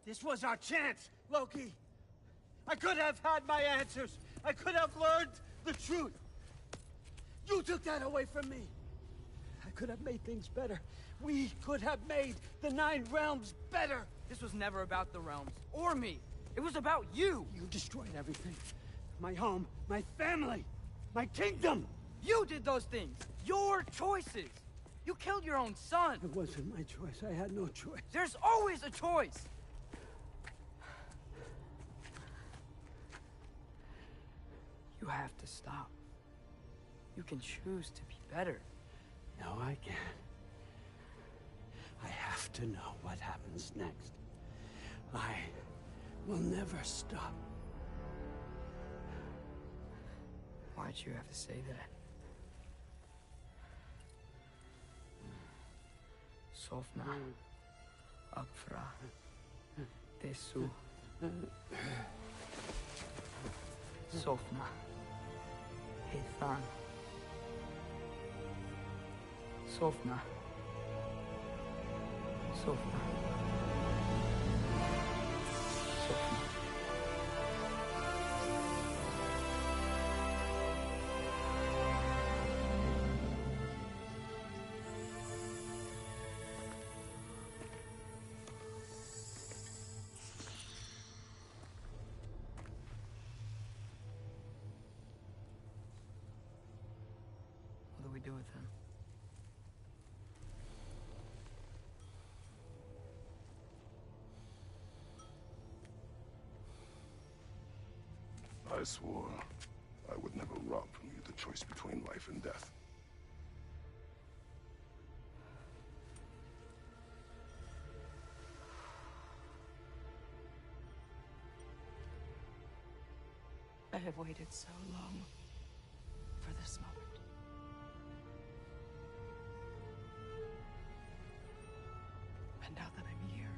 This was our chance, Loki. I could have had my answers. I could have learned the truth. You took that away from me. I could have made things better. We could have made the 9 realms better. This was never about the realms, or me. It was about you. You destroyed everything. My home, my family, my kingdom. You did those things. Your choices. You killed your own son. It wasn't my choice. I had no choice. There's always a choice. You have to stop. You can choose to be better. No, I can't. I have to know what happens next. I will never stop. Why'd you have to say that? Sofna, Akfra, Tesu. Sofna, Ethan. Sofna. Sofna. Sofna. What do we do with him? I swore I would never rob from you the choice between life and death. I have waited so long for this moment. And now that I'm here,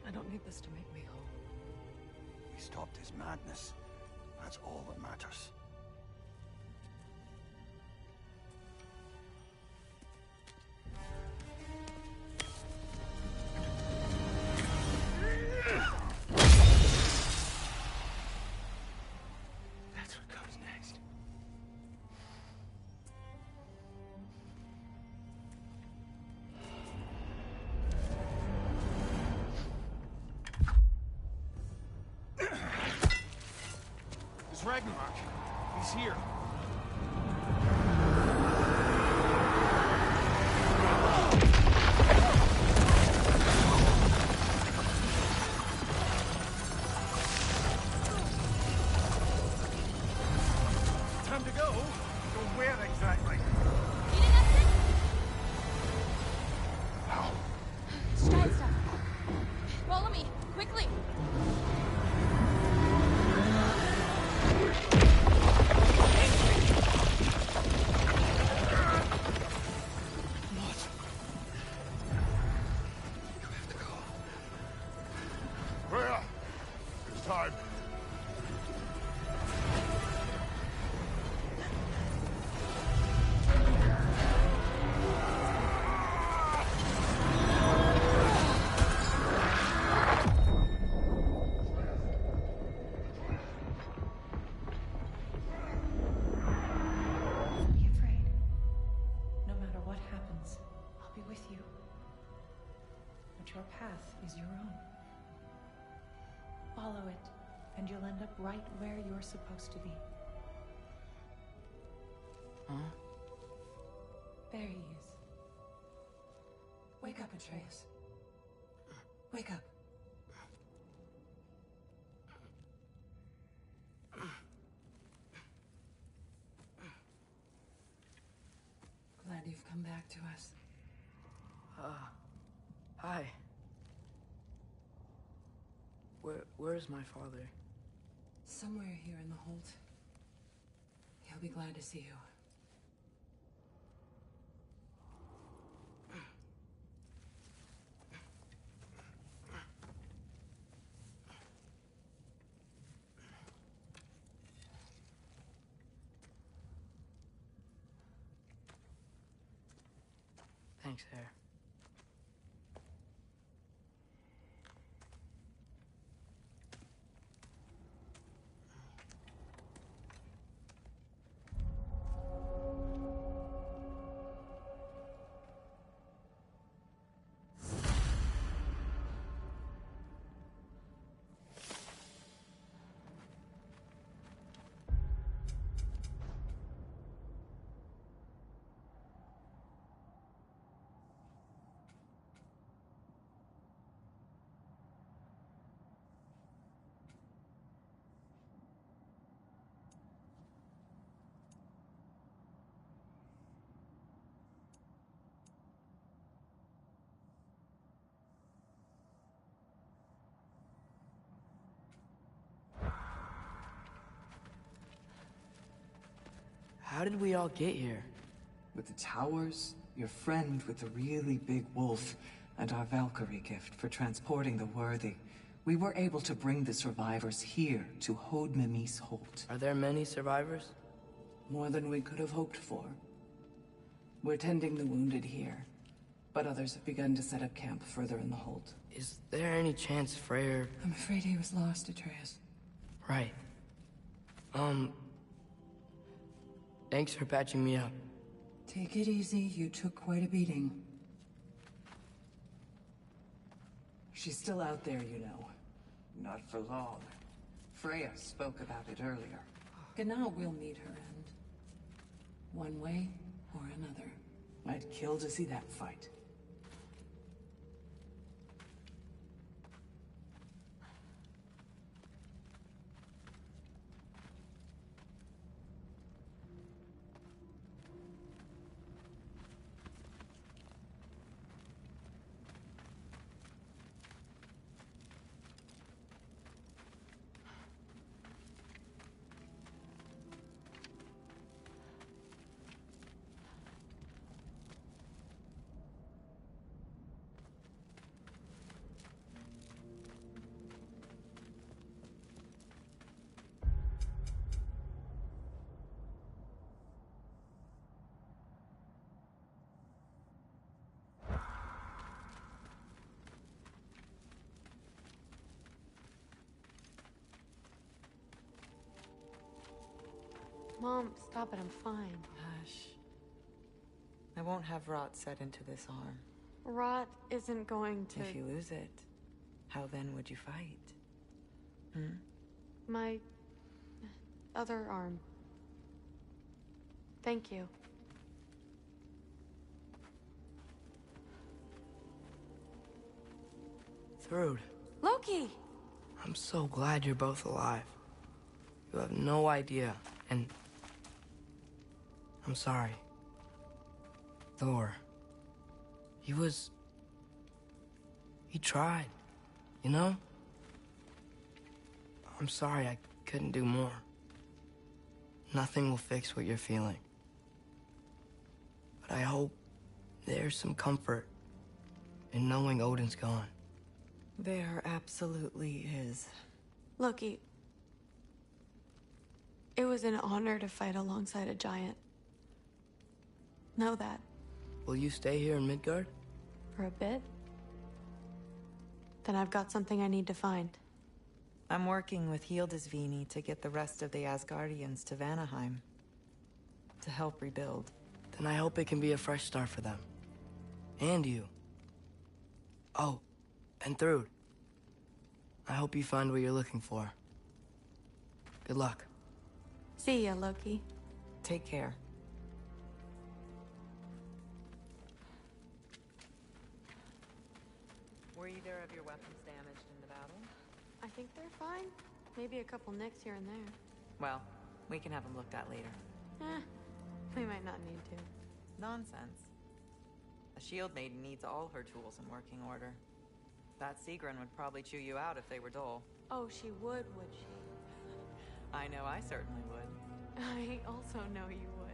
I don't need this to make me whole. We stopped his madness. That's all that matters. That's what comes next. It's Ragnarok. He's here. Time to go. Go where exactly? How? Stride stuff. Follow me, quickly. Where? It's time. Don't be afraid. No matter what happens, I'll be with you. But your path is your own. Follow it, and you'll end up right where you're supposed to be. Huh? There he is. Wake up, Atreus. Wake up. Glad you've come back to us. Hi. Where's my father? Somewhere here in the hold. He'll be glad to see you. Thanks, Air. How did we all get here? With the towers, your friend with the really big wolf, and our Valkyrie gift for transporting the worthy, we were able to bring the survivors here to Hod Mimis Holt. Are there many survivors? More than we could have hoped for. We're tending the wounded here, but others have begun to set up camp further in the Holt. Is there any chance Freyr... I'm afraid he was lost, Atreus. Right. Thanks for patching me up. Take it easy, you took quite a beating. She's still out there, you know. Not for long. Freya spoke about it earlier. Genau will meet her end. One way or another. I'd kill to see that fight. Mom, stop it, I'm fine. Hush. I won't have rot set into this arm. Rot isn't going to... If you lose it, how then would you fight? Hmm? My... other arm. Thank you. Thrud. Loki! I'm so glad you're both alive. You have no idea, and... I'm sorry. Thor. He tried, you know? I'm sorry I couldn't do more. Nothing will fix what you're feeling. But I hope there's some comfort in knowing Odin's gone. There absolutely is. Loki. It was an honor to fight alongside a giant. Know that. Will you stay here in Midgard? For a bit? Then I've got something I need to find. I'm working with Hildisvini to get the rest of the Asgardians to Vanaheim. To help rebuild. Then I hope it can be a fresh start for them. And you. Oh, and Thrud. I hope you find what you're looking for. Good luck. See ya, Loki. Take care. Were either of your weapons damaged in the battle? I think they're fine. Maybe a couple nicks here and there. Well, we can have them looked at later. We might not need to. Nonsense. A shield maiden needs all her tools in working order. That Sigrun would probably chew you out if they were dull. Oh, she would she? I know I certainly would. I also know you would.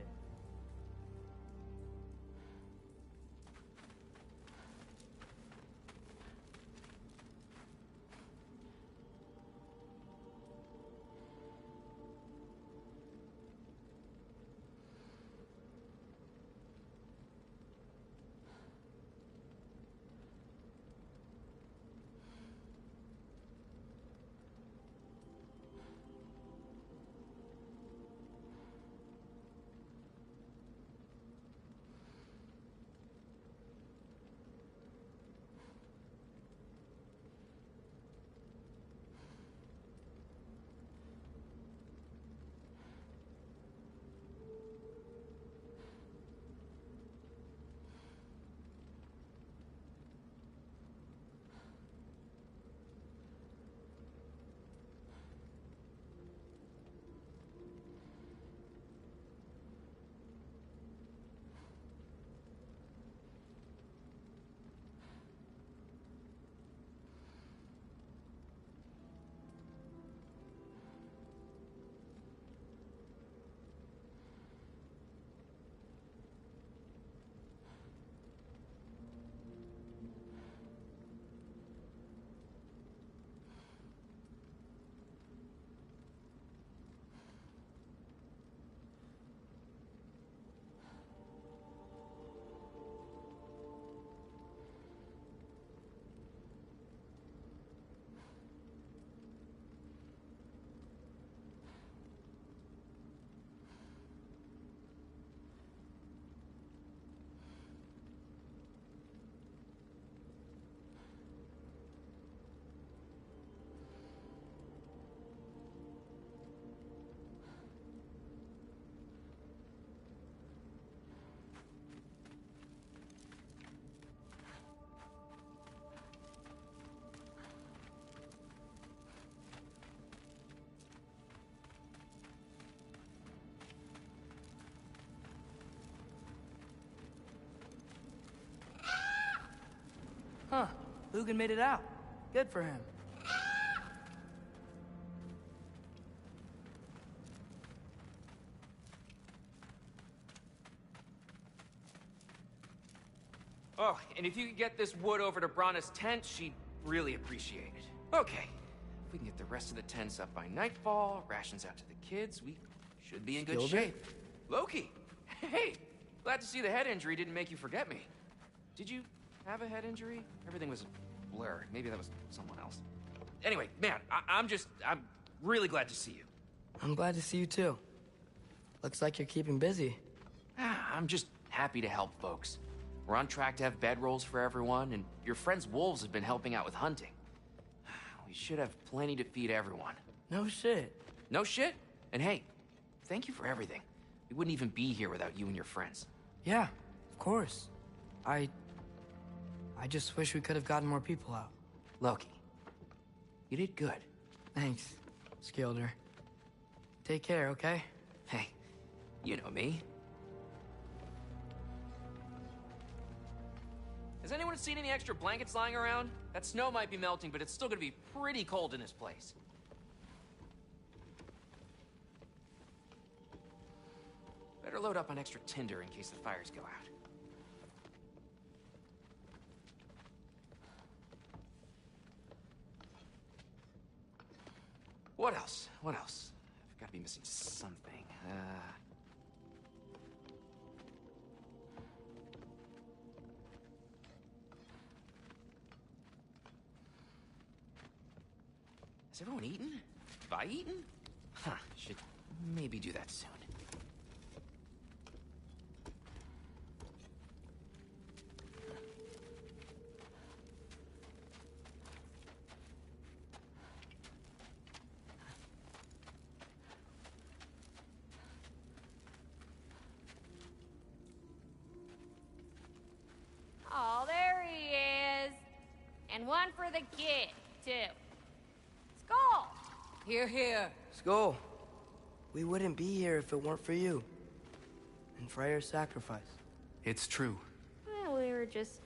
Lugan made it out. Good for him. Oh, and if you could get this wood over to Brana's tent, she'd really appreciate it. Okay. If we can get the rest of the tents up by nightfall, rations out to the kids, we should be in good shape. Loki! Hey! Glad to see the head injury didn't make you forget me. Did you have a head injury? Everything was a blur. Maybe that was someone else. Anyway, man, I'm really glad to see you. I'm glad to see you too. Looks like you're keeping busy. I'm just happy to help folks. We're on track to have bedrolls for everyone, and your friend's wolves have been helping out with hunting. We should have plenty to feed everyone. No shit. No shit? And hey, thank you for everything. We wouldn't even be here without you and your friends. Yeah, of course. I just wish we could have gotten more people out. Loki, you did good. Thanks, Skilder. Take care, okay? Hey, you know me. Has anyone seen any extra blankets lying around? That snow might be melting, but it's still gonna be pretty cold in this place. Better load up on extra tinder in case the fires go out. What else? What else? I've got to be missing something. Has everyone eaten? Have I eaten? Huh, should maybe do that soon. Oh, there he is. And one for the kid, too. Skull! Here, here. Skull, we wouldn't be here if it weren't for you. And Freya's sacrifice. It's true. Well, we were just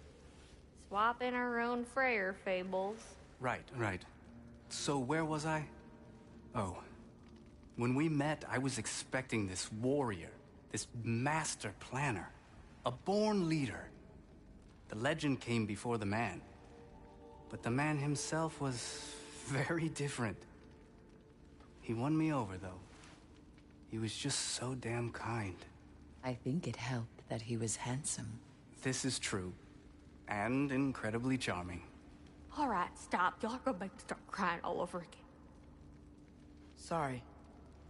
swapping our own Freyr fables. Right, right. So where was I? Oh. When we met, I was expecting this warrior, this master planner, a born leader. The legend came before the man. But the man himself was very different. He won me over, though. He was just so damn kind. I think it helped that he was handsome. This is true. And incredibly charming. All right, stop. Y'all are gonna make me start crying all over again. Sorry.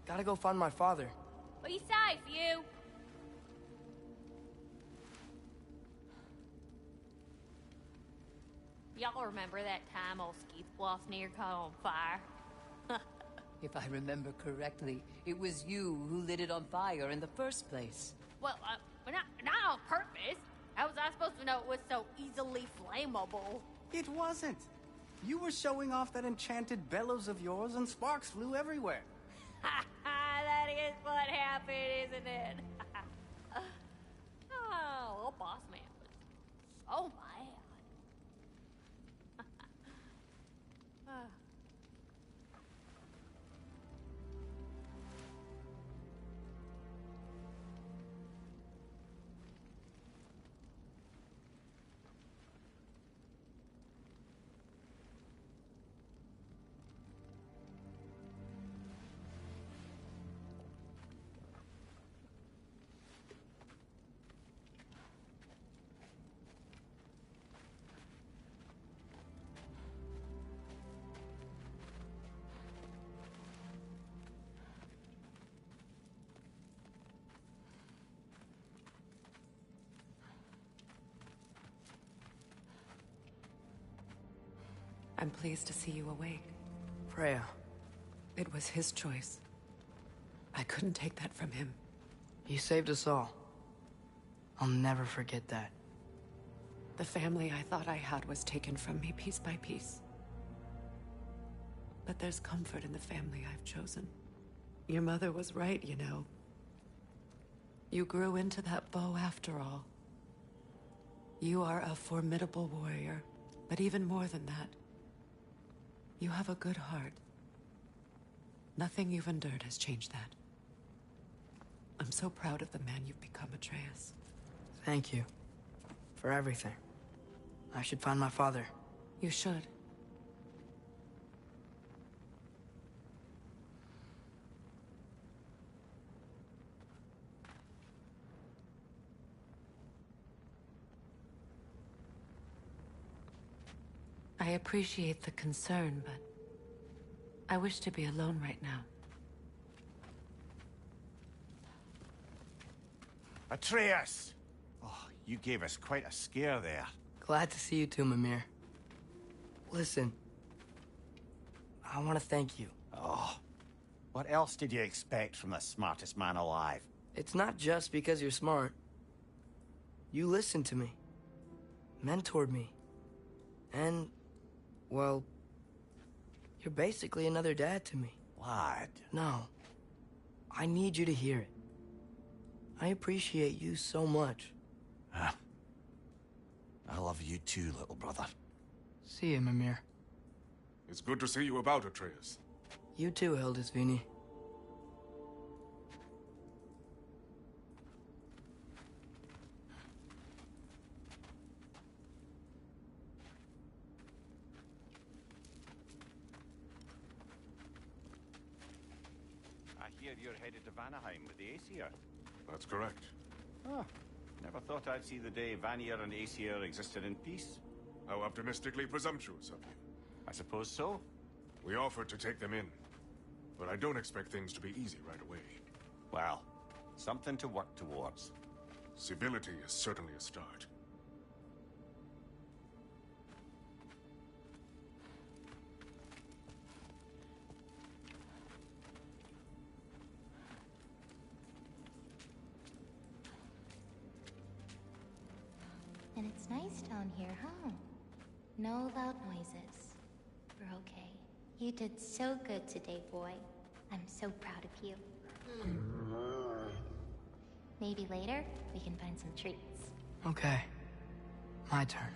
Gotta go find my father. Be safe, you. Y'all remember that time old Skeeth Bluff near caught on fire? If I remember correctly, it was you who lit it on fire in the first place. Well, not on purpose. How was I supposed to know it was so easily flammable? It wasn't. You were showing off that enchanted bellows of yours and sparks flew everywhere. That is what happened, isn't it? Oh, old boss man was so mad. I'm pleased to see you awake. Freya. It was his choice. I couldn't take that from him. He saved us all. I'll never forget that. The family I thought I had was taken from me piece by piece. But there's comfort in the family I've chosen. Your mother was right, you know. You grew into that bow after all. You are a formidable warrior, But even more than that, you have a good heart. Nothing you've endured has changed that. I'm so proud of the man you've become, Atreus. Thank you. For everything. I should find my father. You should. I appreciate the concern, but I wish to be alone right now. Atreus! Oh, you gave us quite a scare there. Glad to see you too, Mimir. Listen, I want to thank you. Oh, what else did you expect from the smartest man alive? It's not just because you're smart. You listened to me, mentored me, and, well, you're basically another dad to me. Lad. No, I need you to hear it. I appreciate you so much. I love you too, little brother. See you, Mimir. It's good to see you about, Atreus. You too, Hildisvini. I hear you're headed to Vanaheim with the Aesir. That's correct. Ah, never thought I'd see the day Vanir and Aesir existed in peace. How optimistically presumptuous of you. I suppose so. We offered to take them in, but I don't expect things to be easy right away. Well, something to work towards. Civility is certainly a start. And it's nice down here, huh? No loud noises. We're okay. You did so good today, boy. I'm so proud of you. Maybe later, we can find some treats. Okay. My turn.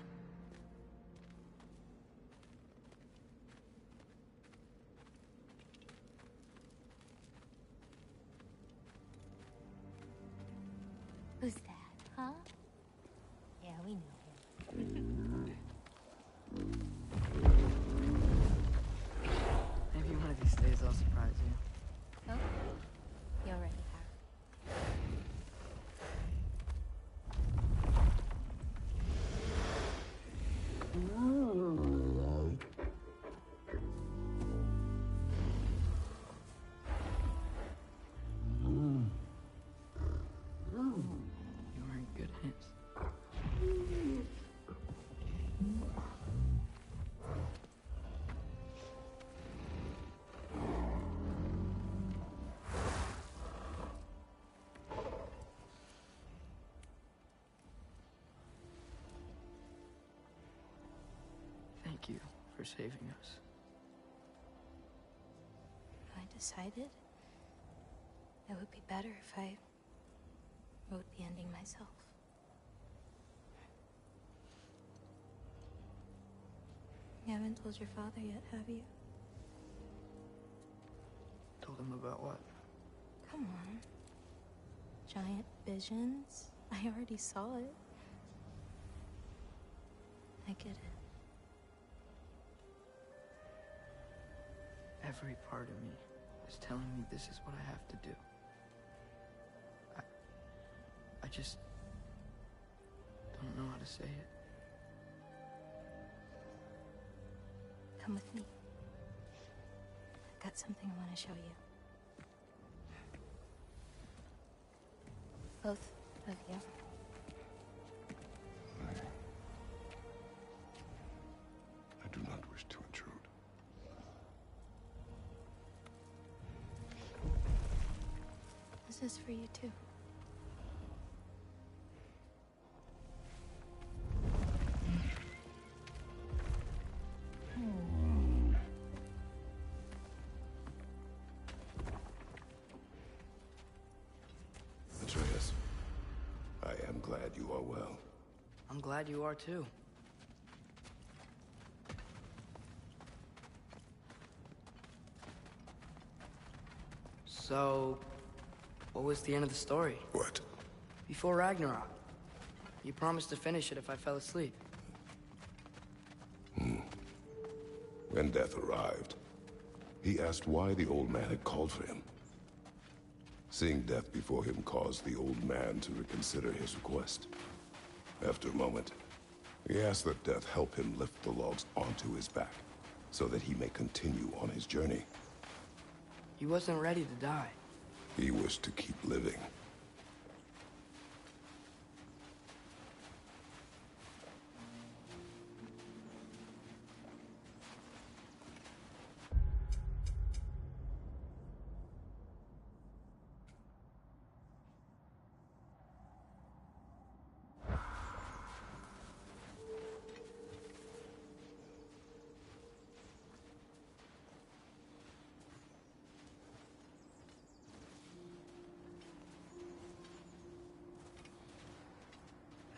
Who's that, huh? Yeah, we know him. Maybe one of these days I'll surprise you. Okay. You already have. You're in good hands. Thank you for saving us. I decided it would be better if I wrote the ending myself. You haven't told your father yet, have you? Told him about what? Come on. Giant visions? I already saw it. I get it. Every part of me is telling me this is what I have to do. I just don't know how to say it. Come with me. I've got something I want to show you. Both of you. I do not wish to intrude. This is for you too. Atreus, I am glad you are well. I'm glad you are too. So, what was the end of the story? What? Before Ragnarok. You promised to finish it if I fell asleep. When Death arrived, he asked why the old man had called for him. Seeing Death before him caused the old man to reconsider his request. After a moment, he asked that Death help him lift the logs onto his back, so that he may continue on his journey. He wasn't ready to die. He wished to keep living.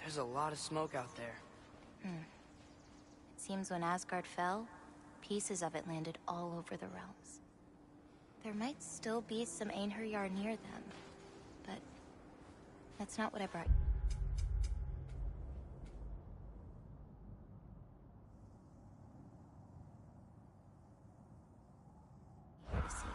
There's a lot of smoke out there. It seems when Asgard fell, pieces of it landed all over the realms. There might still be some Einherjar near them, but that's not what I brought. Here to see.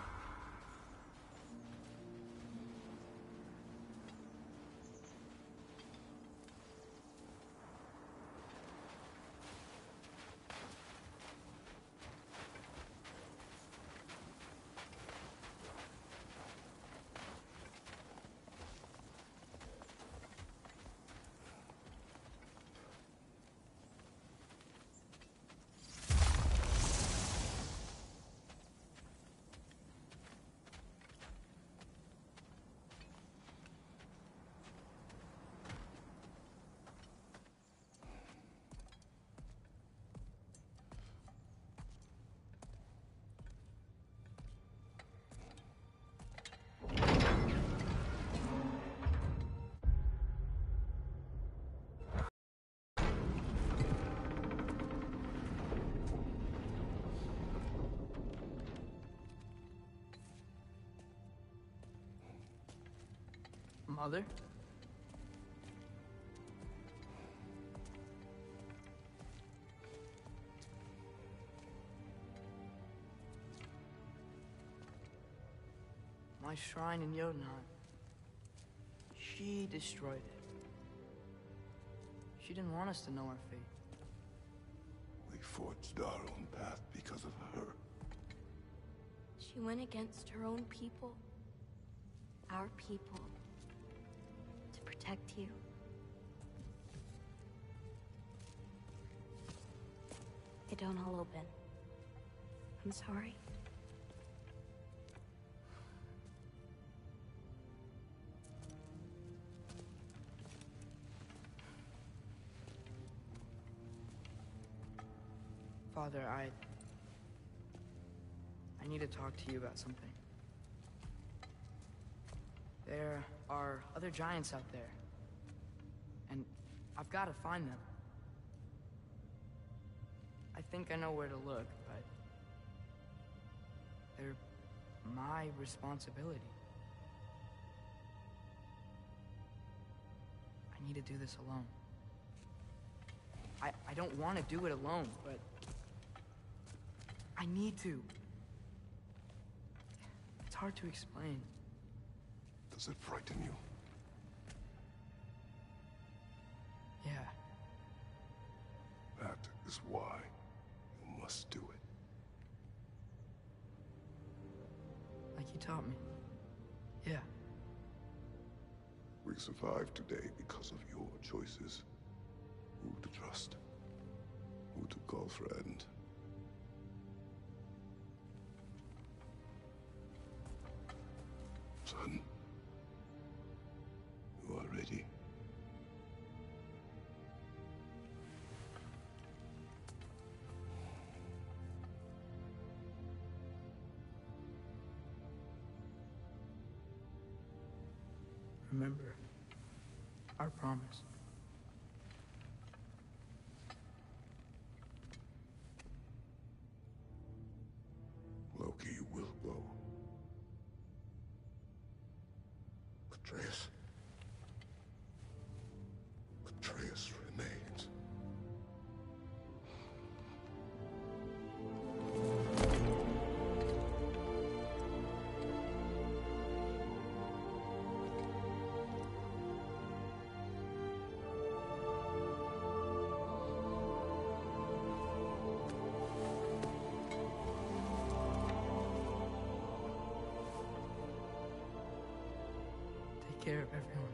Mother? My shrine in Jotunheim. She destroyed it. She didn't want us to know our fate. We forged our own path because of her. She went against her own people. Our people. To protect you. It don't all open. I'm sorry. Father, I need to talk to you about something. There are other giants out there. And I've got to find them. I think I know where to look, but they're my responsibility. I need to do this alone. I don't want to do it alone, but I need to. It's hard to explain. Does it frighten you? Yeah. That is why you must do it. Like you taught me. Yeah. We survived today because of your choices. Who to trust, who to call friend. Son, you are ready. Remember our promise. Loki will go. Atreus. Atreus remains. Take care of everyone.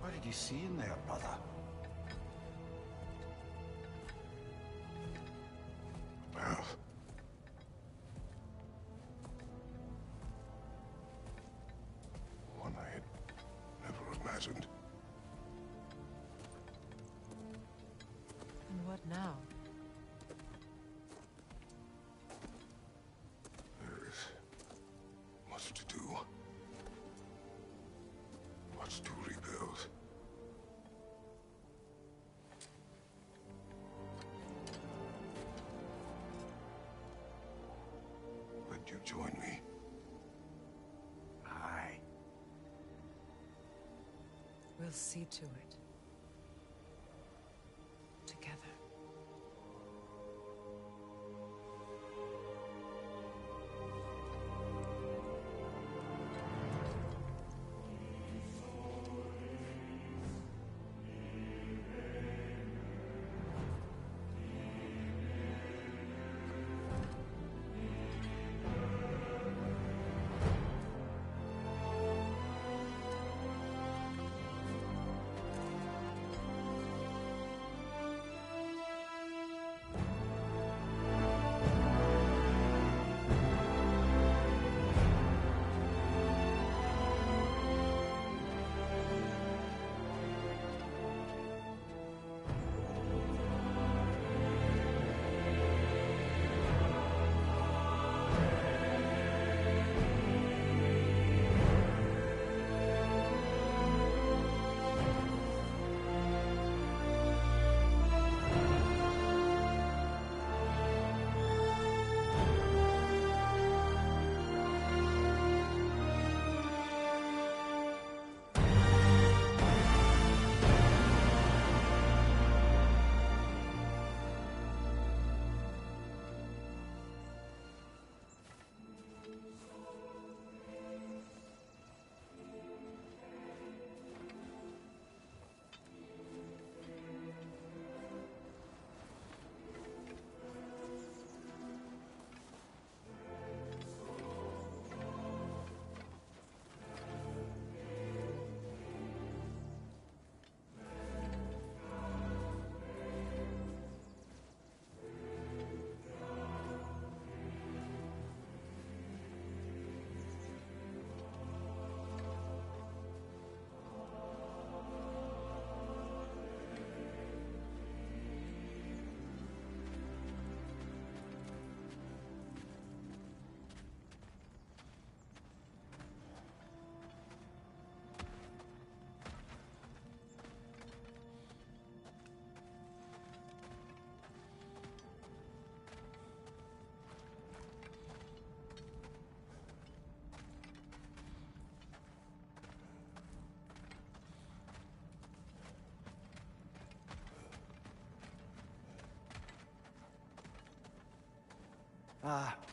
What did you see in there, brother? Path. One I had never imagined. And what now? There is much to do. Much to rebuild. Would you join me? Aye. We'll see to it. Together.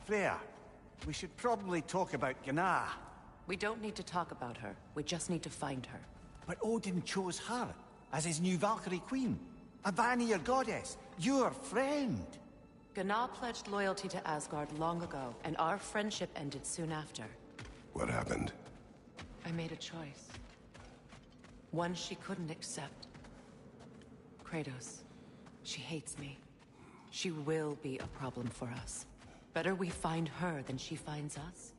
Freya, we should probably talk about Gná. We don't need to talk about her. We just need to find her. But Odin chose her as his new Valkyrie queen. A Vanir goddess, your friend. Gná pledged loyalty to Asgard long ago, and our friendship ended soon after. What happened? I made a choice. One she couldn't accept. Kratos. She hates me. She will be a problem for us. Better we find her than she finds us.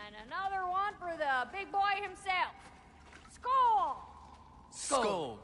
And another one for the big boy himself. Skull! Skull!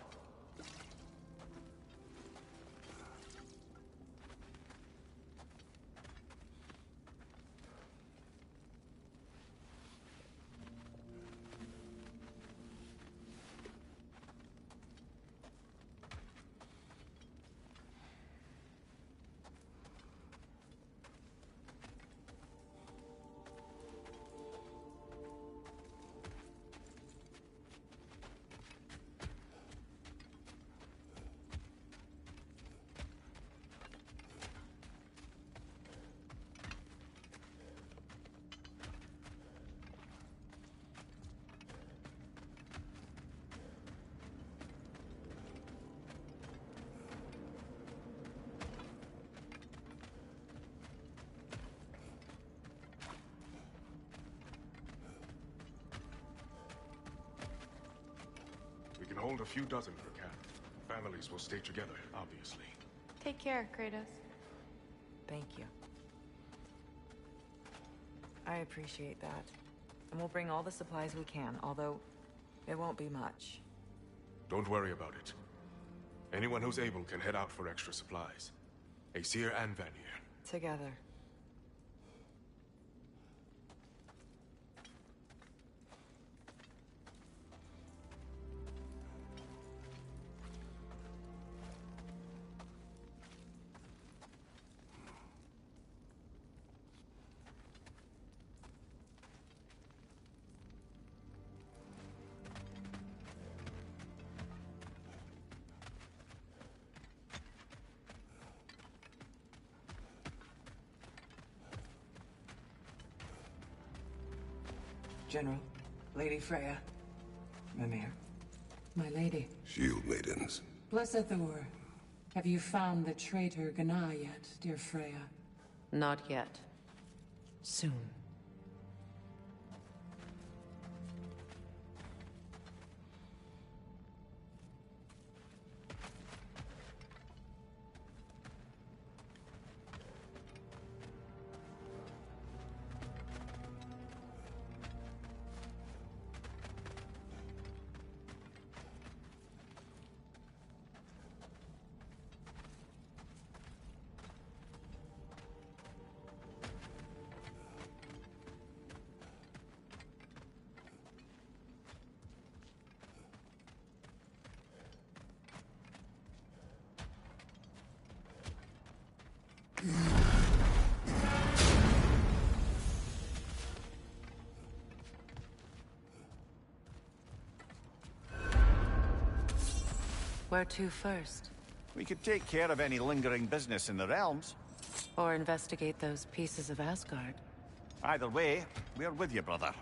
We can hold a few dozen per cat. Families will stay together, obviously. Take care, Kratos. Thank you. I appreciate that. And we'll bring all the supplies we can, although it won't be much. Don't worry about it. Anyone who's able can head out for extra supplies. Aesir and Vanir. Together. General, Lady Freya, Mimir, my lady. Shield maidens. Blessed Thor, have you found the traitor Gná yet, dear Freya? Not yet. Soon. Where to first? We could take care of any lingering business in the realms. Or investigate those pieces of Asgard. Either way, we're with you, brother.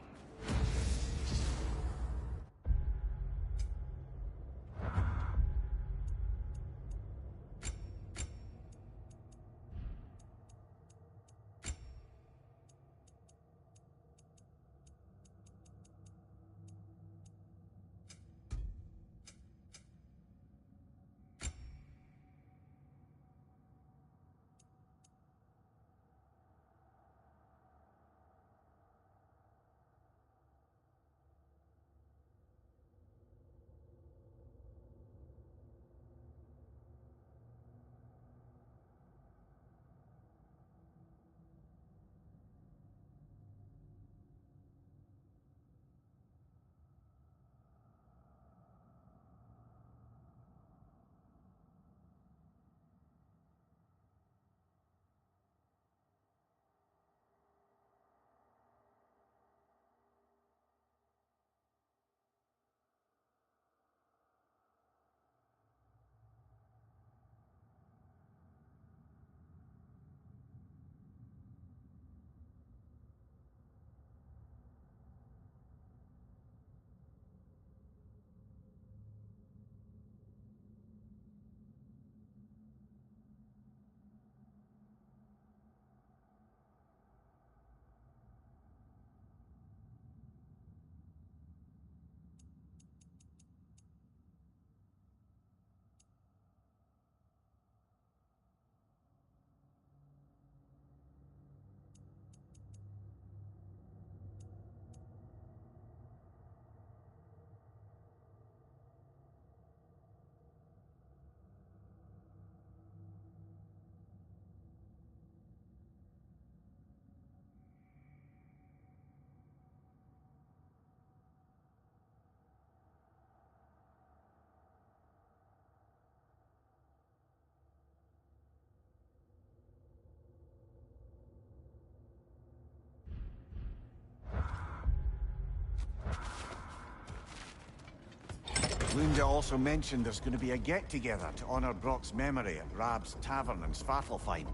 Lunda also mentioned there's going to be a get-together to honor Brock's memory at Rab's Tavern in Svartalfheim.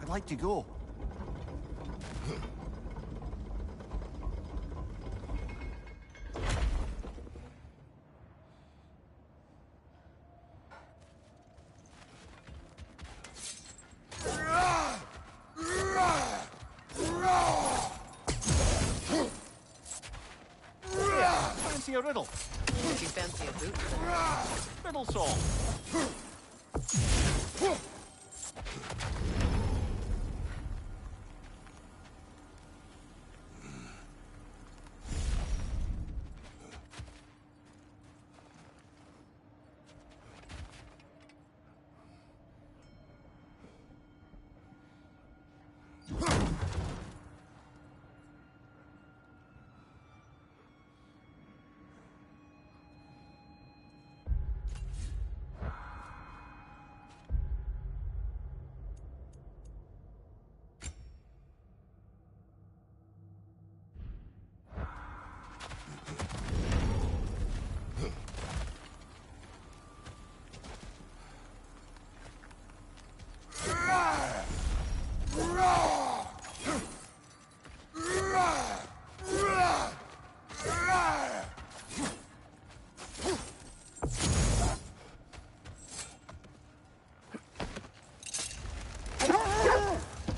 I'd like to go. Fancy a riddle? If you fancy a boot, Riddle solved.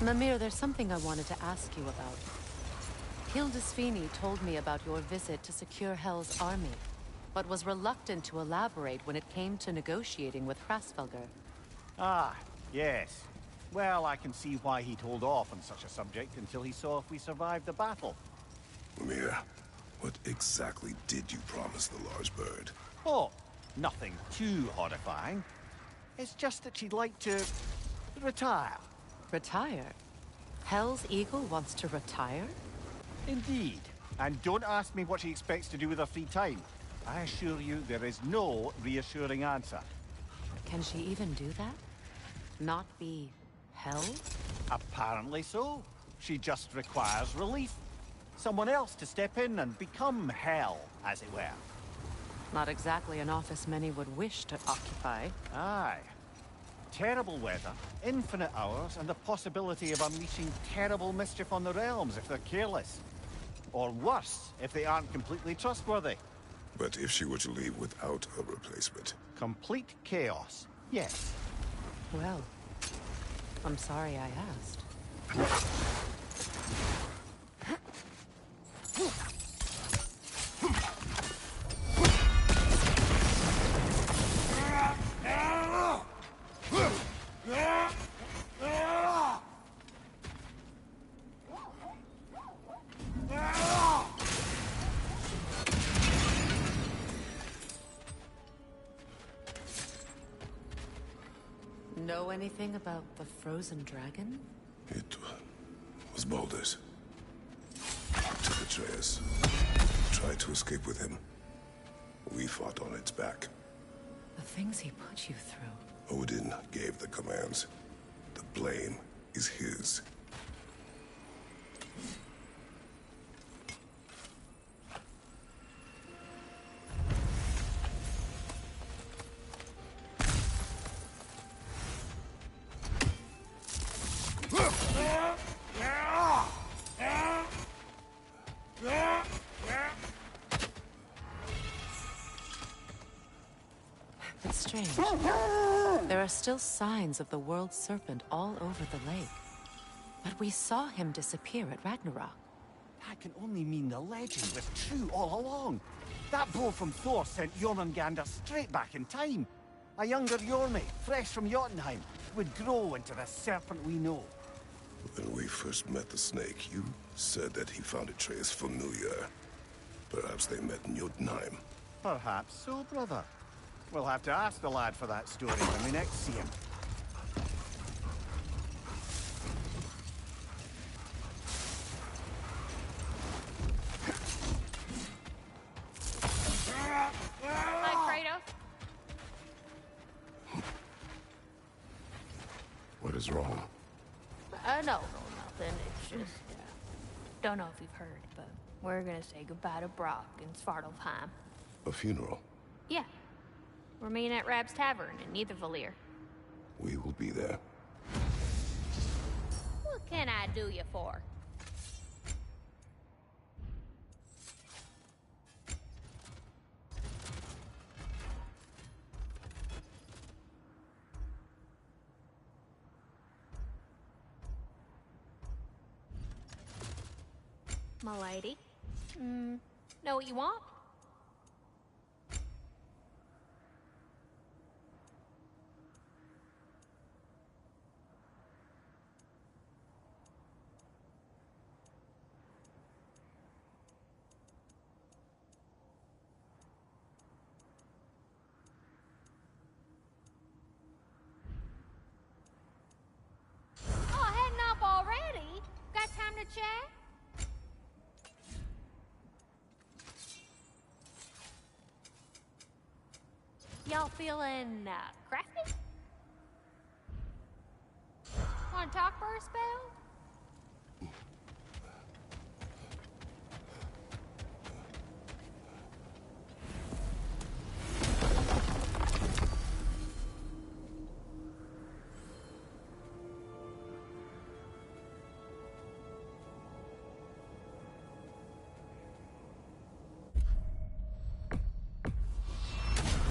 Mimir, there's something I wanted to ask you about. Hildisvini told me about your visit to secure Hell's army, but was reluctant to elaborate when it came to negotiating with Hrasfelger. Ah, yes. Well, I can see why he'd hold off on such a subject until he saw if we survived the battle. Mimir, what exactly did you promise the large bird? Oh, nothing too horrifying. It's just that she'd like to retire. Retire? Hell's Eagle wants to retire? Indeed. And don't ask me what she expects to do with her free time. I assure you there is no reassuring answer. Can she even do that? Not be Hell? Apparently so. She just requires relief. Someone else to step in and become Hell, as it were. Not exactly an office many would wish to occupy. Aye. Terrible weather, infinite hours, and the possibility of unleashing terrible mischief on the realms if they're careless. Or worse, if they aren't completely trustworthy. But if she were to leave without a replacement? Complete chaos, yes. Well, I'm sorry I asked. Know anything about the frozen dragon? It was Baldur's. Took Atreus. Tried to escape with him. We fought on its back. The things he put you through. Odin gave the commands. The blame is his. It's strange. There are still signs of the world serpent all over the lake. But we saw him disappear at Ragnarok. That can only mean the legend was true all along. That blow from Thor sent Jormungandr straight back in time. A younger Jormi, fresh from Jotunheim, would grow into the serpent we know. When we first met the snake, you said that he found Atreus familiar. Perhaps they met in Jotunheim. Perhaps so, brother. We'll have to ask the lad for that story when we next see him. Hi, Kratos. What is wrong? No, nothing. It's just, don't know if you've heard, but we're gonna say goodbye to Brock in Svartalfheim. A funeral? Yeah, We're meeting at Rab's Tavern in Niedervalier. We will be there. What can I do you for? My lady? Know what you want? Oh, heading up already? Got time to chat? Y'all feeling, crafty? Wanna talk for a spell?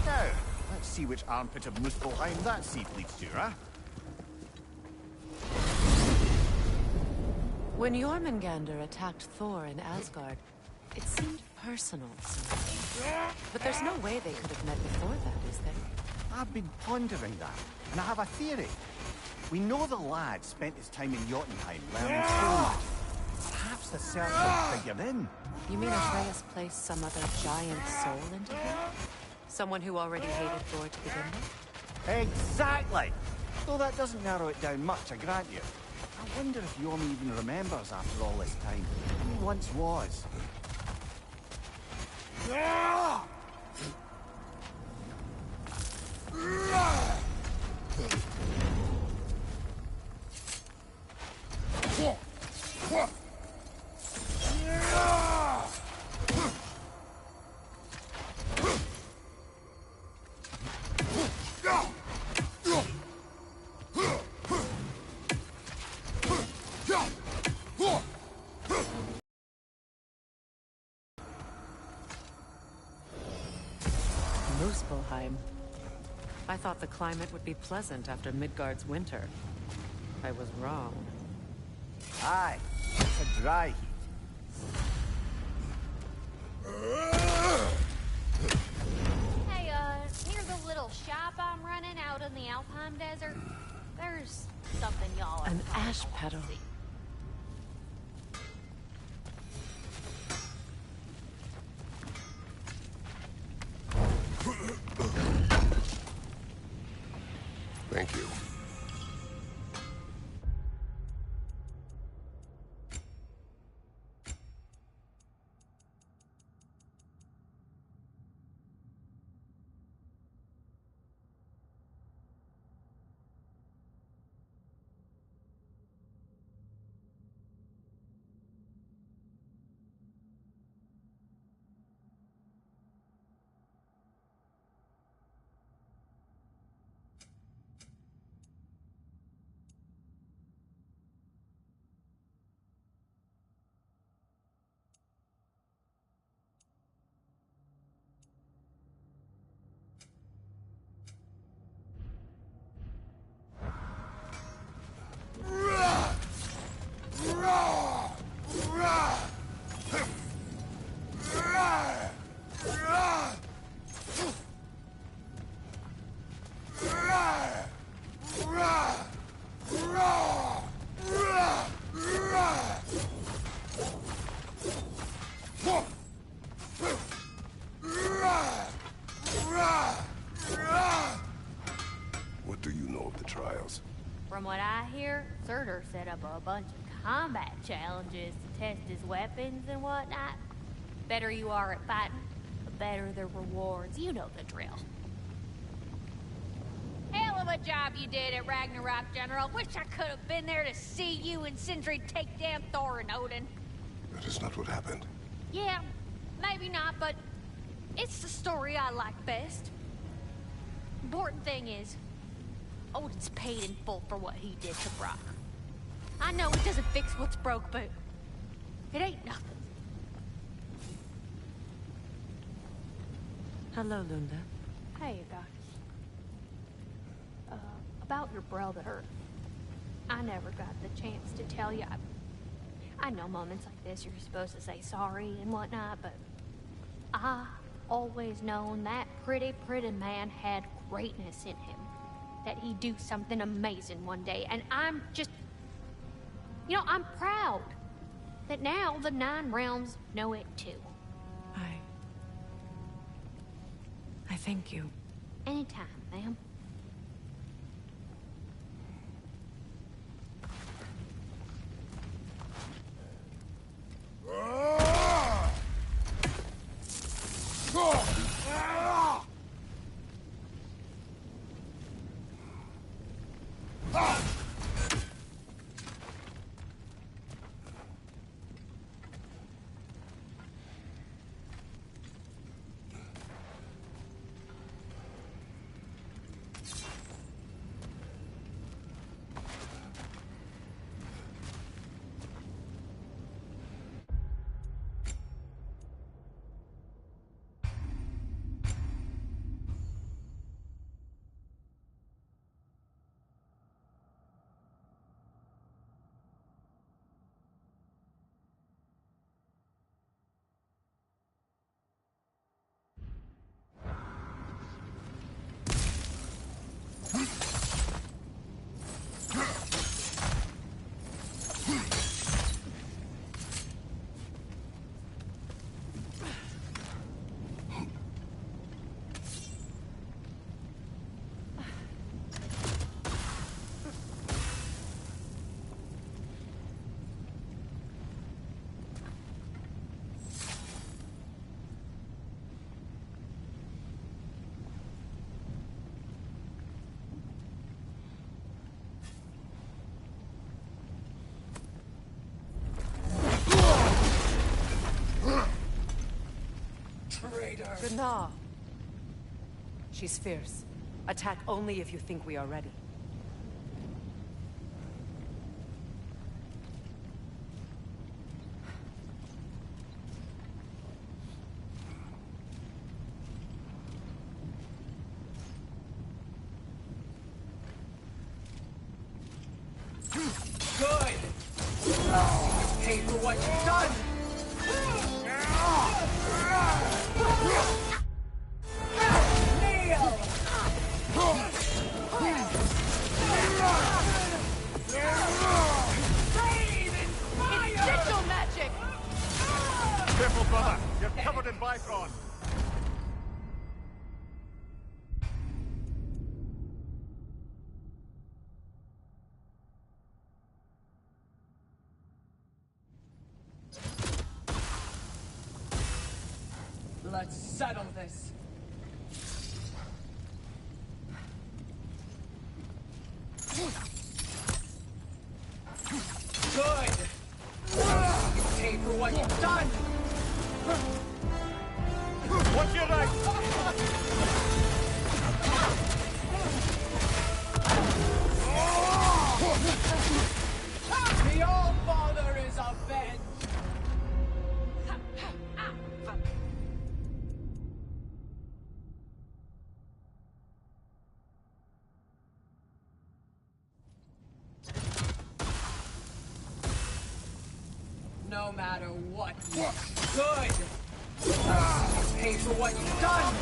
Now, let's see which armpit of Muspelheim that seed leads to, huh? When Jormungandr attacked Thor in Asgard, it seemed personal somehow. But there's no way they could have met before that, is there? I've been pondering that, and I have a theory. We know the lad spent his time in Jotunheim learning stone magic. Perhaps the serpent figured in. You mean Atreus placed some other giant soul into him? Someone who already hated Thor to begin with? Exactly! Though that doesn't narrow it down much, I grant you. I wonder if Yorm even remembers after all this time who he once was. Muspelheim. I thought the climate would be pleasant after Midgard's winter. I was wrong. Aye, it's a dry heat. Hey, near the little shop I'm running out in the Alpine Desert, there's something y'all are An probably ash gonna petal. see. Thank you. What do you know of the trials? From what I hear, Surtur set up a bunch of combat challenges to test his weapons and whatnot. Better you are at fighting, the better the rewards. You know the drill. Hell of a job you did at Ragnarok, General. Wish I could have been there to see you and Sindri take down Thor and Odin. That is not what happened. Yeah, maybe not, but it's the story I like best. important thing is, Odin's paid in full for what he did to Brock. I know it doesn't fix what's broke, but it ain't nothing. Hello, Lunda. Hey, guys. About your brother. I never got the chance to tell you. I know moments like this you're supposed to say sorry and whatnot, but I always known that pretty man had greatness in him. That he'd do something amazing one day, and I'm just... You know, I'm proud that now the Nine Realms know it too. I thank you. Anytime, ma'am. Gnaw. She's fierce. Attack only if you think we are ready. Good! Pay for what you've done! Careful, brother! You're covered in Bifrost! Let's settle this. Good! You pay for what you've done! Watch your right! The All-Father is avenged! No matter what. Good! Pay for what you've done!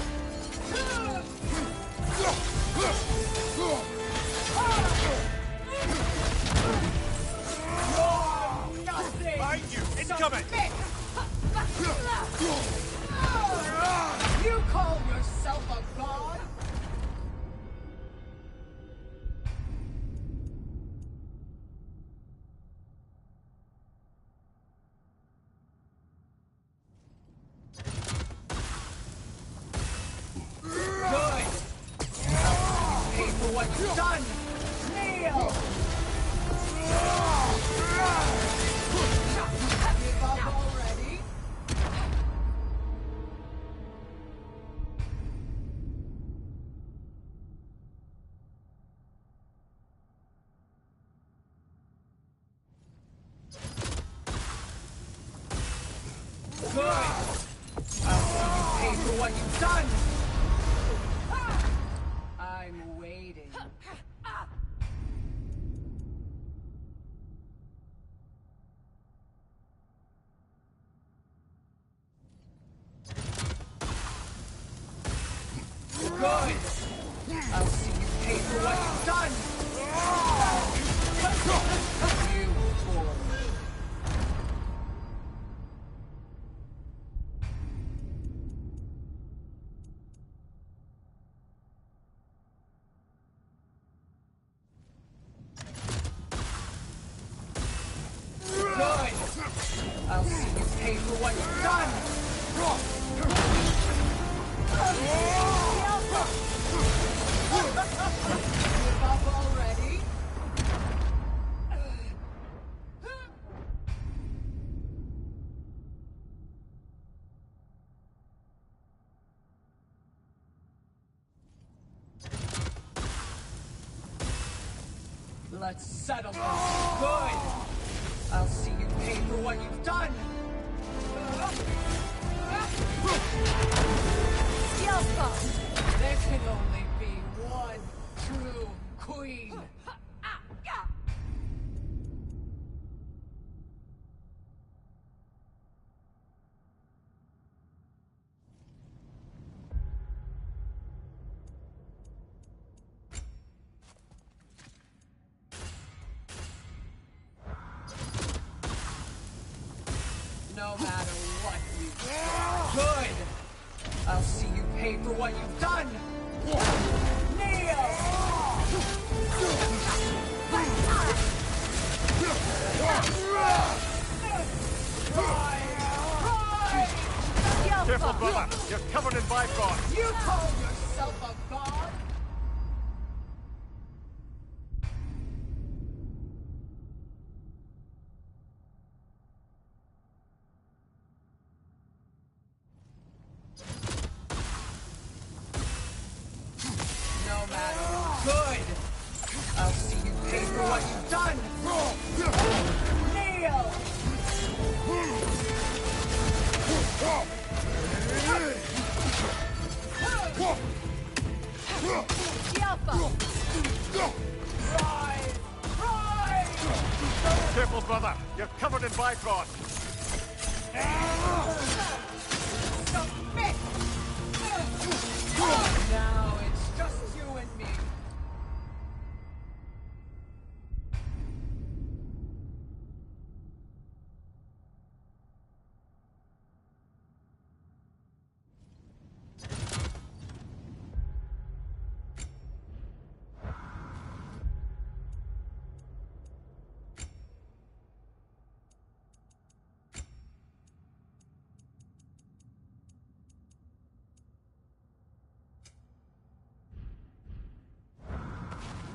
You're nothing! Behind you! Incoming! You call yourself a god? Good! Pay for what you've done! Kneel! Give up already? I'll see you pay for what you've done! I'm waiting. Good! I'll see you pay for what you've done! You fool. Good! I'll see you pay for what you've done! Give up already? Let's settle this. Good! I'll see you pay for what you've done! There can only be one true queen! No matter what you do. Good! I'll see you pay for what you've done! Kneel! Careful, brother! You're covered in Bifrost! You call yourself a god? No matter. Good! I'll see you pay for what you've done! Kneel! Rise! Rise! Careful, brother! You're covered in Bifrost! Submit! Now it's just you and me.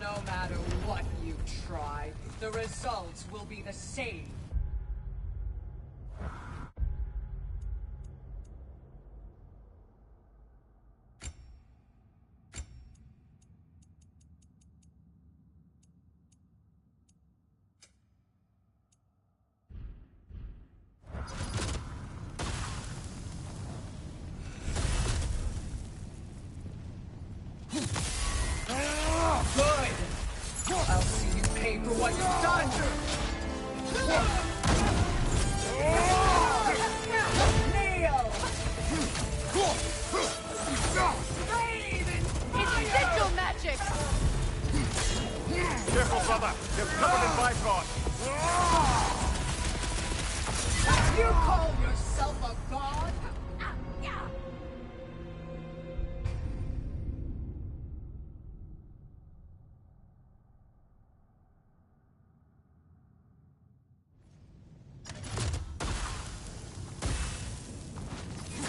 No matter what you try, the results will be the same. Good! I'll see you pay for what you've done! Kneel! Bathe in fire! It's sigil magic! Careful, brother! You're covered in Bifrost! You call yourself a god?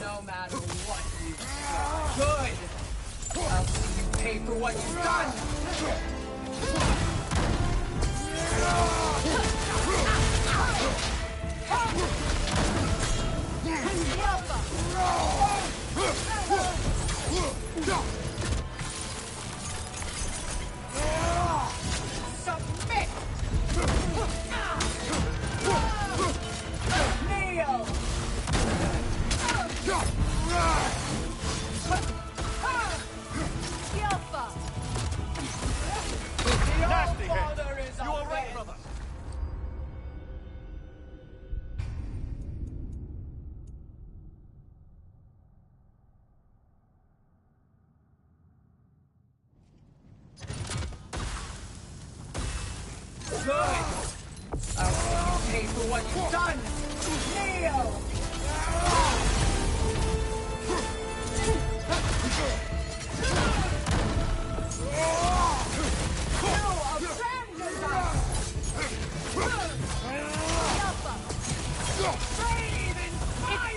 No matter what you try. Good! I'll see you pay for what you've done! Submit! Kneel! what you've done! Neo!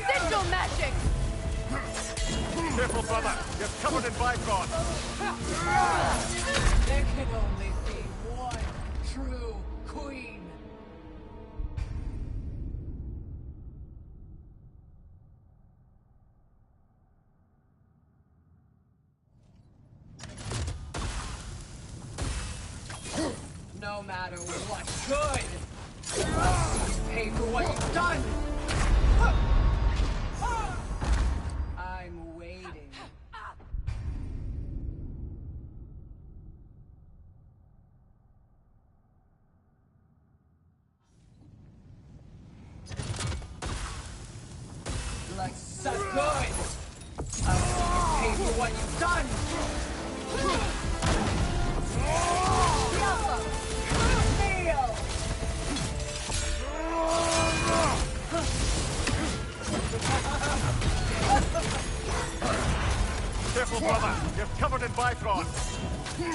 It's sigil magic! Careful, brother. You're covered in Bifrost. There can only be one true queen. No matter what good, I'll see you pay for what you've done. I'm waiting. Let's set good. I'll see you pay for what you've done. Neo! Careful, brother. You're covered in Bifrost. You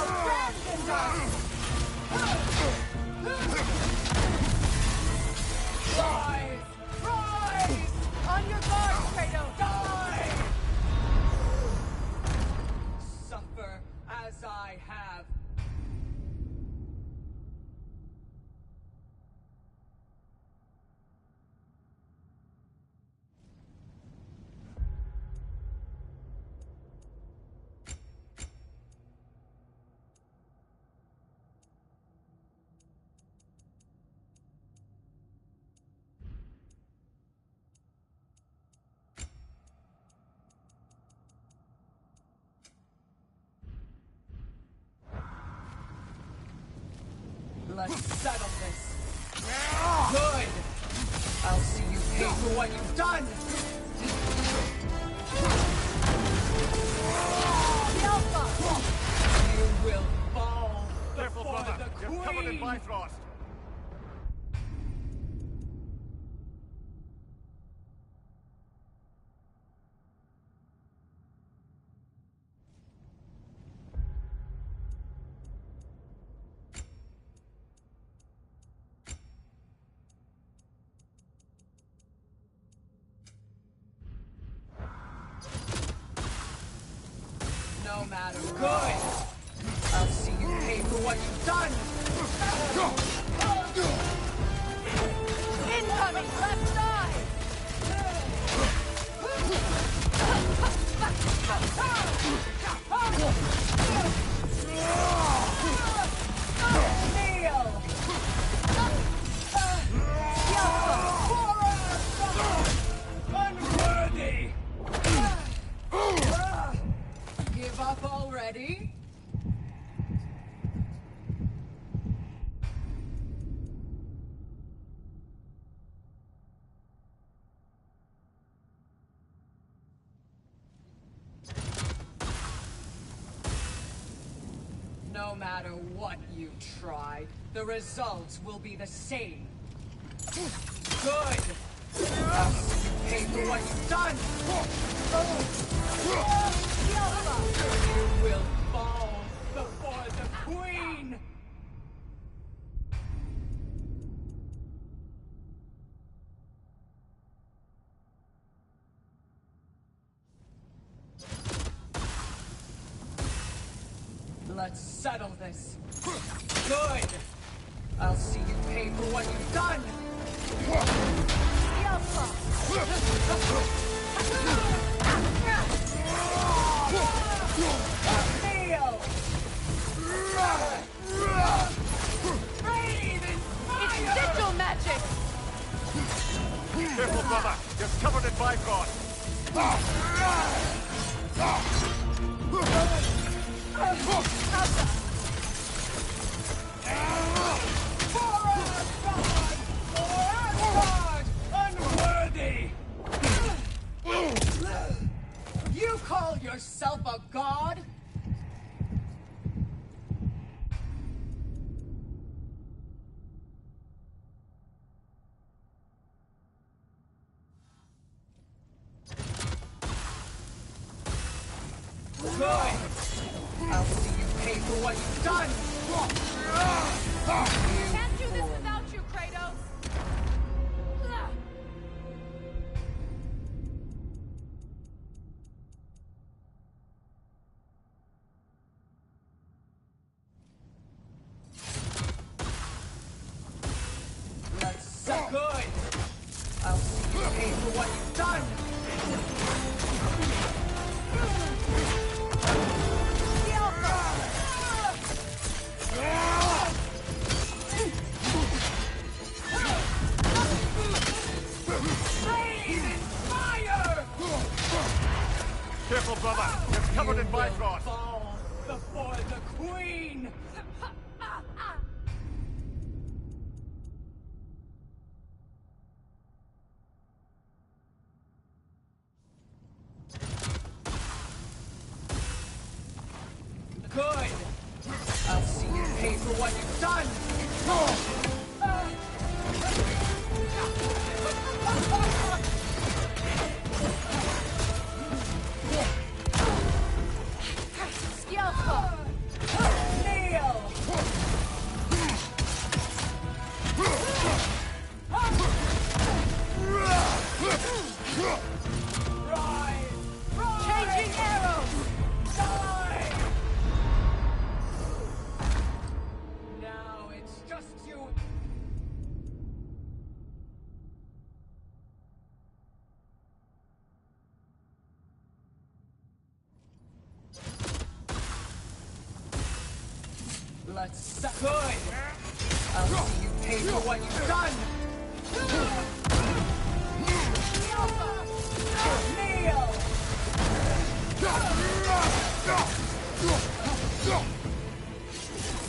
abandoned us! Rise! Rise! On your guard, Kratos! Die! Suffer as I have. Let's settle this. Good! I'll see you pay for what you've done! You will fall Careful, before brother. the You're covered in queen! Bifrost. No matter good! I'll see you pay for what you've done! Incoming left side! Neo! Unworthy! Give up already? No matter what you try, the results will be the same. Good! I'll see you pay for what you've done! You will fall before the queen! Let's settle this. Good! I'll see you pay for what you've done! Neo! Breathe in fire! It's sigil magic! Careful, brother. You're covered in Bifrost. Unworthy! You call yourself a god? Good! I'll see you pay for what you've done! Can't do this without you, Kratos! Let's suck good! I'll see you pay for what you've done! Careful, brother! You're covered in Bifrost! Fall before the Queen! Good! I'll see you pay for what you've done! Kneel! Changing arrows! Die! Now it's just you. Let's suck. Good! I'll see you pay for what you've done! Kneel!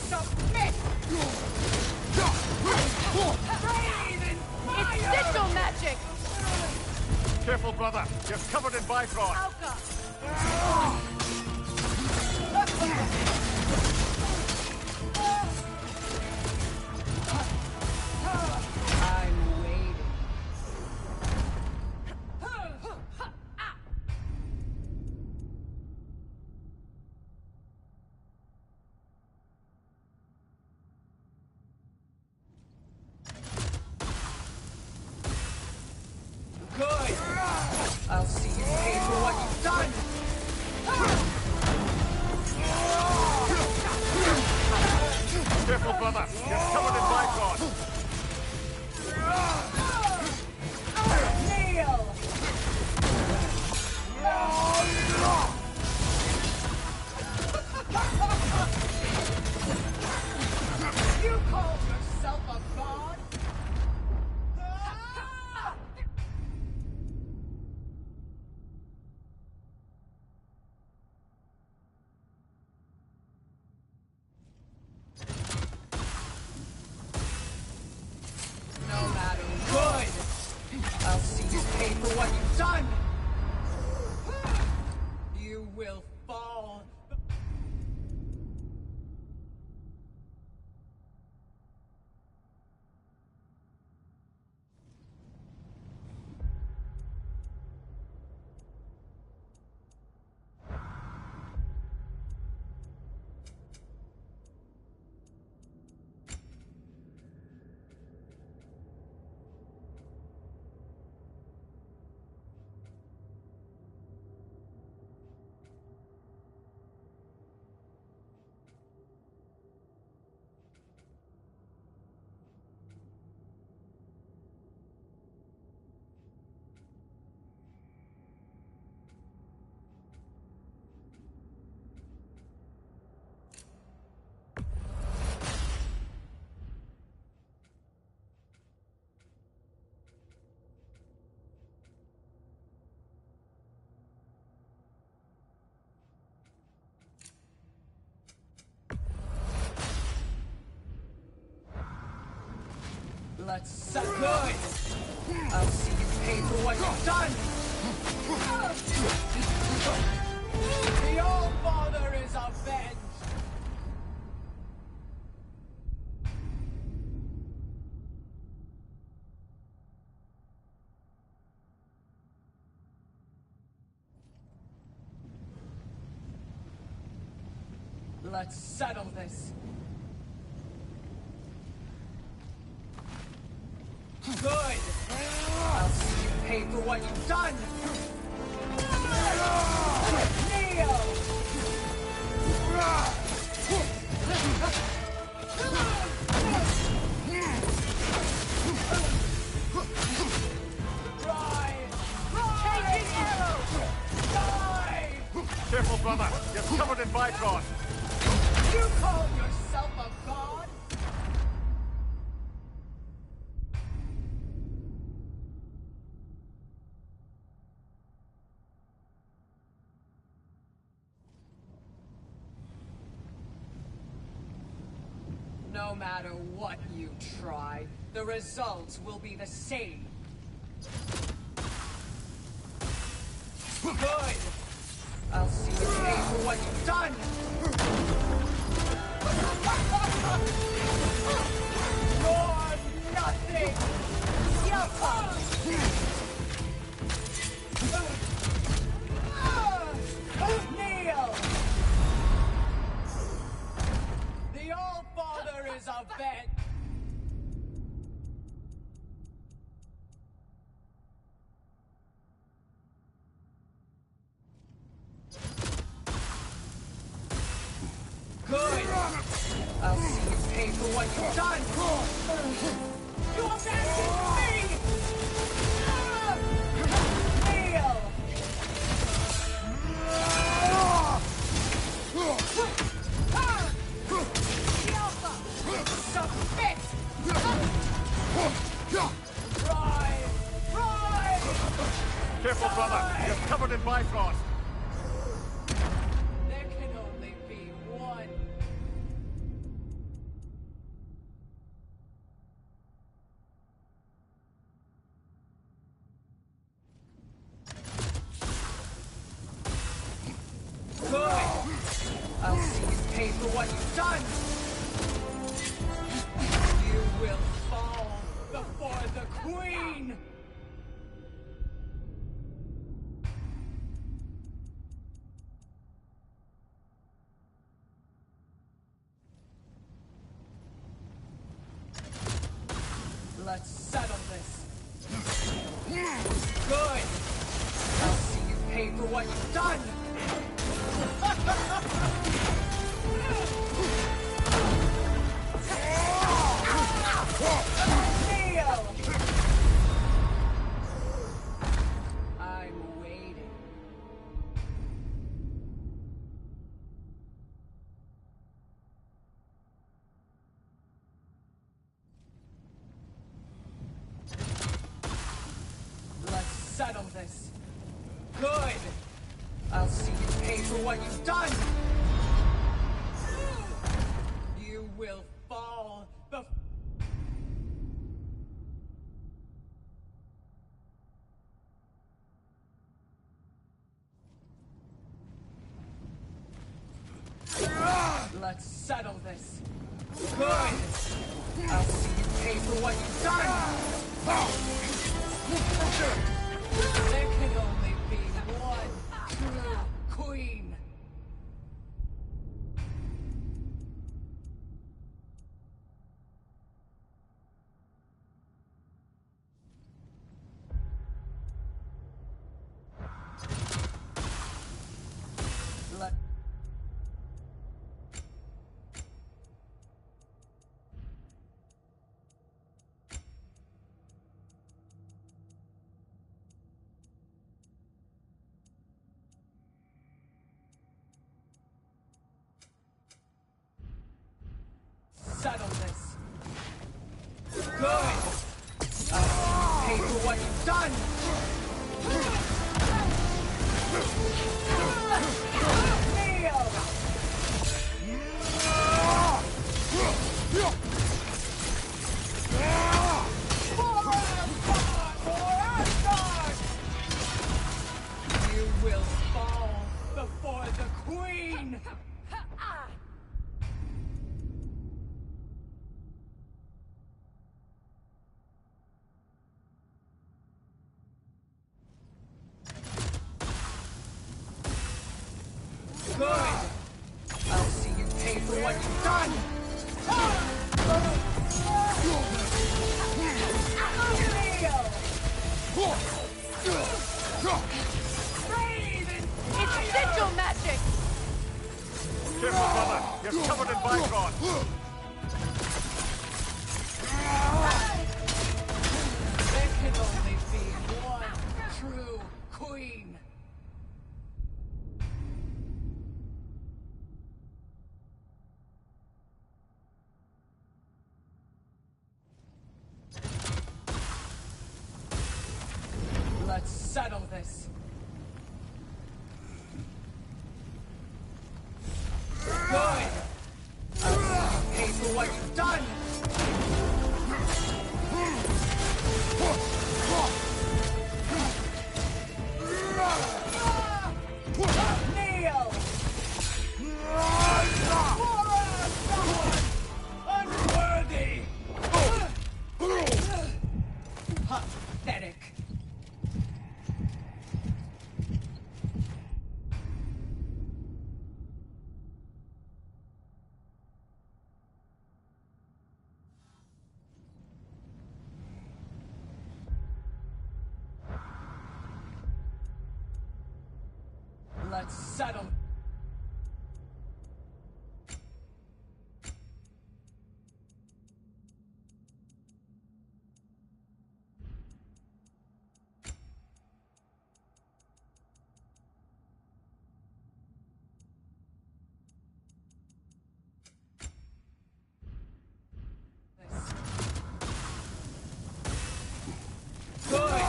Submit! Breathe in fire! It's sigil magic! Careful, brother! You're covered in Bifrost! Alka! I'm waiting. Good! I'll see you pay for what you've done! Careful, brother! You're covered in Bifrost! Kneel! You call yourself a god? No matter. Good! I'll see you pay for what you've done! You will fall. Let's suck good! I'll see you pay for what you've done! The All-Father is avenged! Let's settle this. Good! I'll see you pay for what you've done! Neo! Taking arrows! Die! Careful, brother. You're covered in Bifrost. You call yourself a god? No matter what you try, the results will be the same. Good! I'll see you pay for what you've done! You're nothing! Neo! The All-Father is a vet! Good! I'll see you pay for what you've done! You abandoned me! Neo! Submit! Rise! Rise! Careful, brother. You're covered in Bifrost. There can only be one. Good! I'll see you pay for what you've done! You will fall before the Queen! Let's settle this. Good! I'll see you pay for what you've done! Neo! I'm waiting. Let's settle this. Good! I'll see you pay for what you've done! You will fall before... Let's settle this. Good! I'll see you pay for what you've done! There can only be one true queen! Let... Settle this. Good! I'll pay for what you've done! Neo! You will fall before the Queen! Good! I'll see you pay It's sigil magic! Careful, brother. You're covered in bygone. There can only be one true queen. Let's settle this. Good. I'll see you pay for what you've done. Kneel! Unworthy! Pathetic. Let's settle. Good.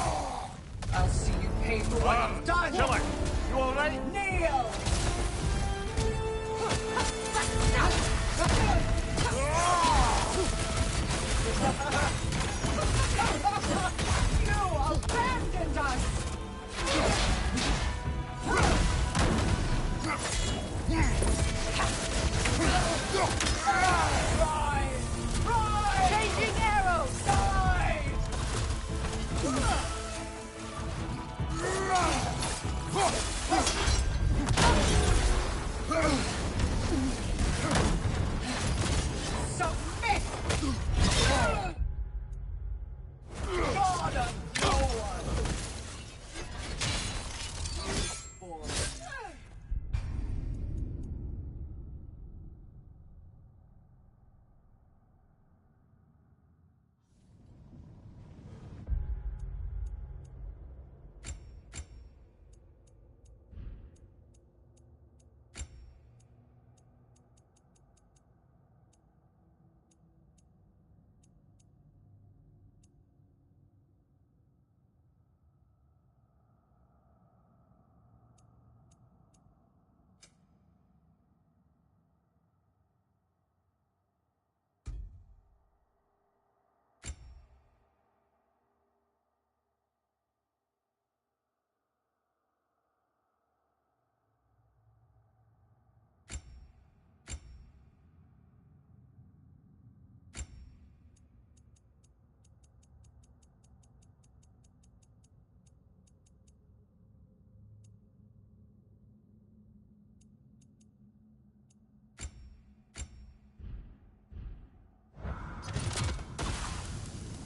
I'll see you pay for what you've done. Killer, you all right? Kneel! You abandoned us! Rise! Rise! Changing arrows! Die! Submit! God of no one!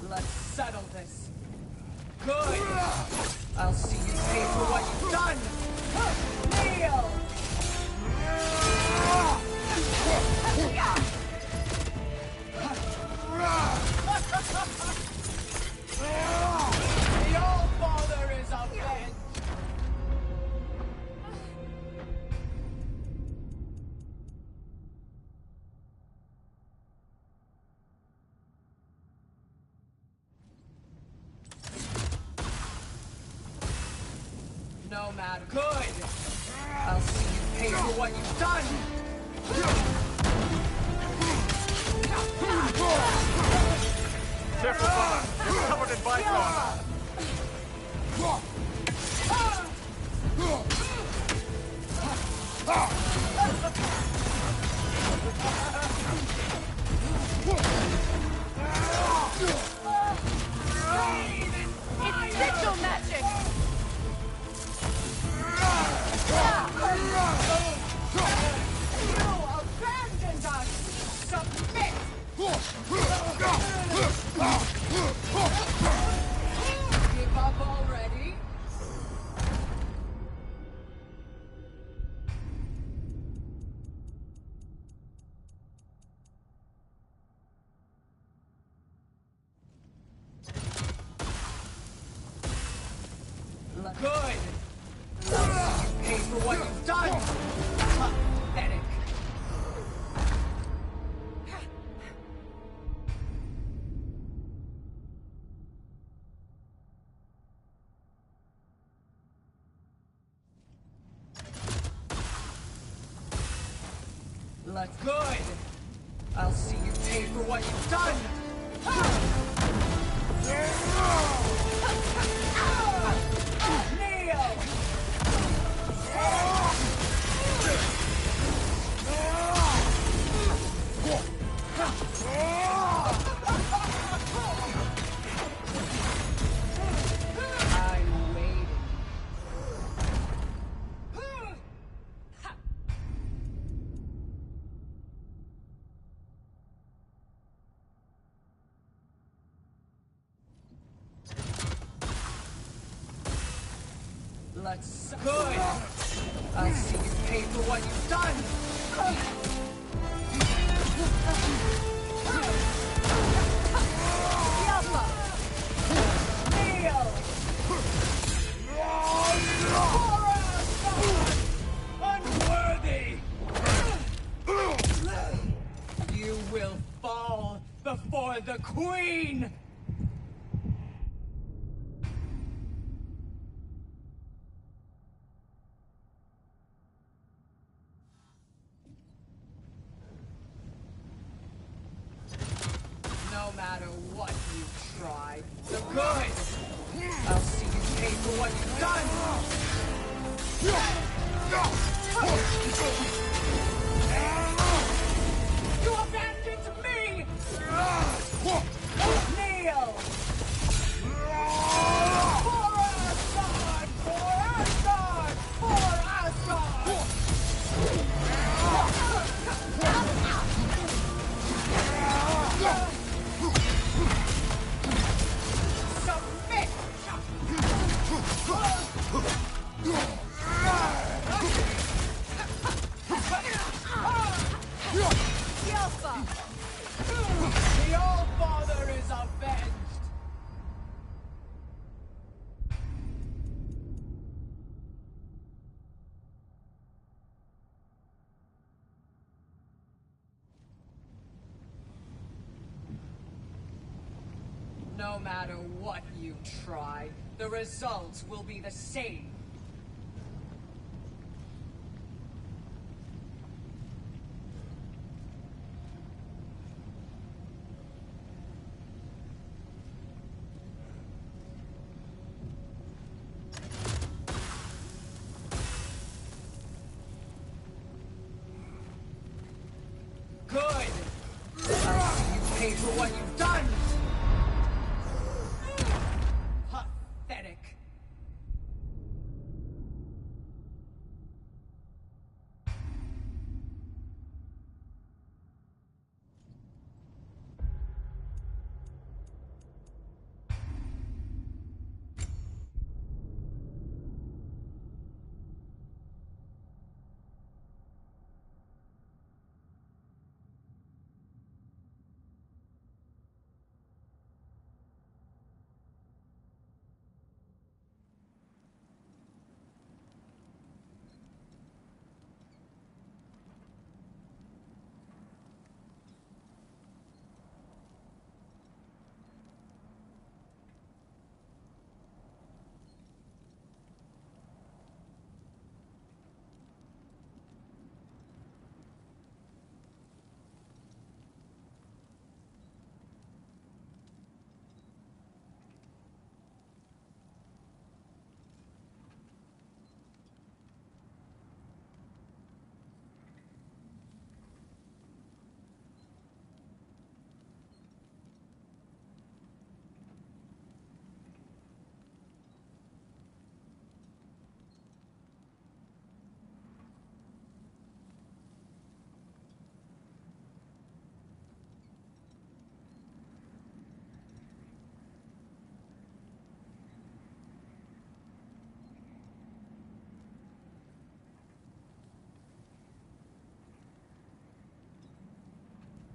Let's settle this. Good. I'll see you pay for what you've done. Kneel! The All-Father is avenged. No matter. Good. I'll see you pay for what you've done. Careful, brother. You're covered in bygone. It's sigil magic! You abandoned us! Submit! for what you've done! Pathetic. That's good! I'll see you pay for what you've done! I'm waiting. Let's good. I'll see you pay for what you've done. Yellow. Kneel. Unworthy. You will fall before the Queen. No matter what you try, the good! I'll see you pay for what you've done! You abandoned me! Kneel! For Asgard! For Asgard! For Asgard! Submit! Yelpa! The All-Father is avenged! No matter what you try, the results will be the same. Good! I'll see you pay for what you've done!